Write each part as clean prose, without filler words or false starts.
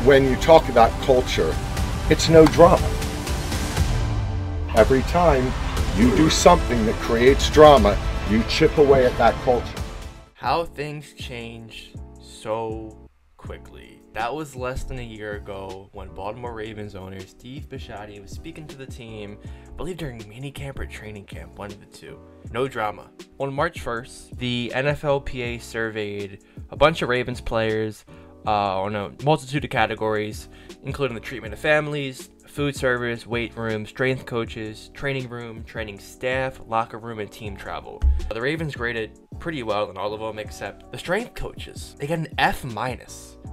when you talk about culture, it's no drama. Every time you do something that creates drama, you chip away at that culture. How things change so quickly. That was less than a year ago when Baltimore Ravens owner Steve Bisciotti was speaking to the team, I believe during minicamp or training camp, one of the two. No drama. On March 1st, the NFLPA surveyed a bunch of Ravens players on a multitude of categories, including the treatment of families, food service, weight room, strength coaches, training room, training staff, locker room, and team travel. The Ravens graded pretty well in all of them except the strength coaches. They got an F-.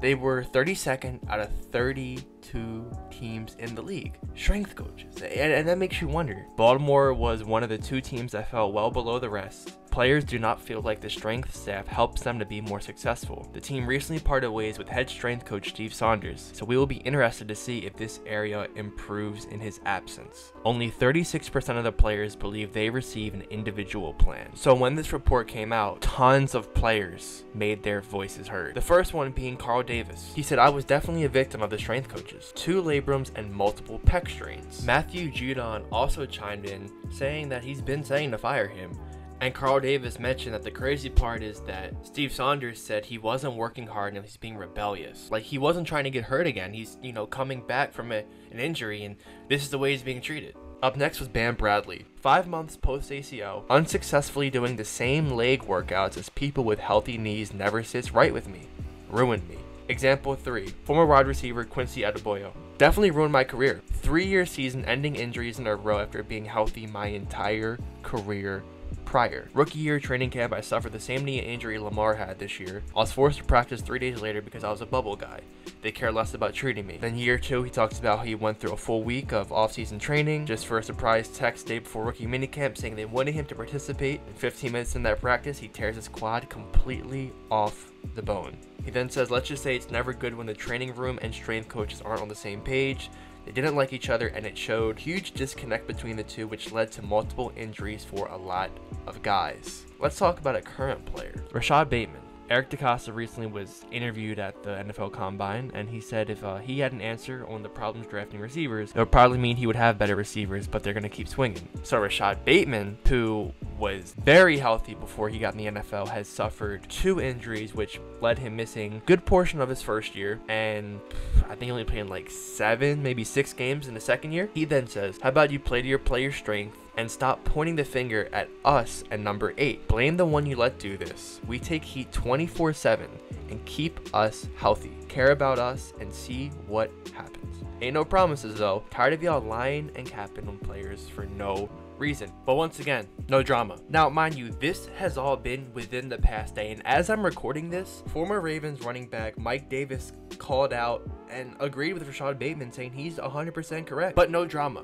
They were 32nd out of 32 teams in the league. Strength coaches. And that makes you wonder. Baltimore was one of the two teams that fell well below the rest. Players do not feel like the strength staff helps them to be more successful. The team recently parted ways with head strength coach Steve Saunders, so we will be interested to see if this area improves in his absence. Only 36% of the players believe they receive an individual plan. So when this report came out, tons of players made their voices heard. The first one being Carl Davis. He said, "I was definitely a victim of the strength coaches. 2 labrums and multiple pec strains." Matthew Judon also chimed in, saying that he's been saying to fire him. And Carl Davis mentioned that the crazy part is that Steve Saunders said he wasn't working hard and he's being rebellious. Like, he wasn't trying to get hurt again. He's, coming back from an injury, and this is the way he's being treated. Up next was Bam Bradley. 5 months post ACL, unsuccessfully doing the same leg workouts as people with healthy knees never sits right with me. Ruined me. Example 3. Former wide receiver Quincy Adebayo. Definitely ruined my career. 3-year season ending injuries in a row after being healthy my entire career prior. Rookie year training camp, I suffered the same knee injury Lamar had this year. I was forced to practice 3 days later because I was a bubble guy. They care less about treating me. Then year 2, he talks about how he went through a full week of off-season training just for a surprise text day before rookie minicamp saying they wanted him to participate. In 15 minutes in that practice, he tears his quad completely off the bone. He then says, "Let's just say it's never good when the training room and strength coaches aren't on the same page. They didn't like each other and it showed huge disconnect between the two, which led to multiple injuries for a lot of guys." Let's talk about a current player, Rashad Bateman. Eric DeCosta recently was interviewed at the NFL Combine, and he said if he had an answer on the problems drafting receivers, it would probably mean he would have better receivers, but they're going to keep swinging. So Rashad Bateman, who was very healthy before he got in the NFL, has suffered 2 injuries, which led him missing a good portion of his first year, and I think he only played in like 7, maybe 6 games in the second year. He then says, "How about you play to your player's strength and stop pointing the finger at us and number 8. Blame the one you let do this. We take heat 24/7 and keep us healthy. Care about us and see what happens." Ain't no promises though. Tired of y'all lying and capping on players for no reason. But once again, no drama. Now, mind you, this has all been within the past day, and as I'm recording this, former Ravens running back Mike Davis called out and agreed with Rashad Bateman, saying he's 100% correct. But no drama.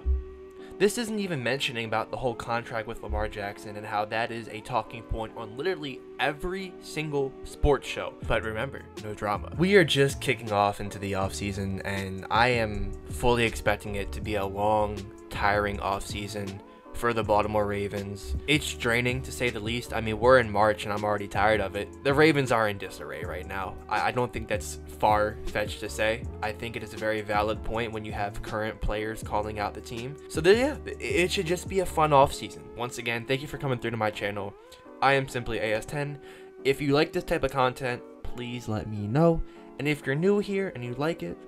This isn't even mentioning about the whole contract with Lamar Jackson and how that is a talking point on literally every single sports show. But remember, no drama. We are just kicking off into the offseason, and I am fully expecting it to be a long, tiring offseason for the Baltimore Ravens. It's draining, to say the least. I mean, we're in March and I'm already tired of it. The Ravens are in disarray right now. I don't think that's far-fetched to say. I think it is a very valid point when you have current players calling out the team. So yeah, it should just be a fun offseason. Once again, thank you for coming through to my channel. I am simply AS10. If you like this type of content, please let me know. And if you're new here and you like it,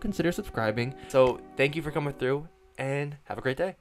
consider subscribing. So thank you for coming through and have a great day.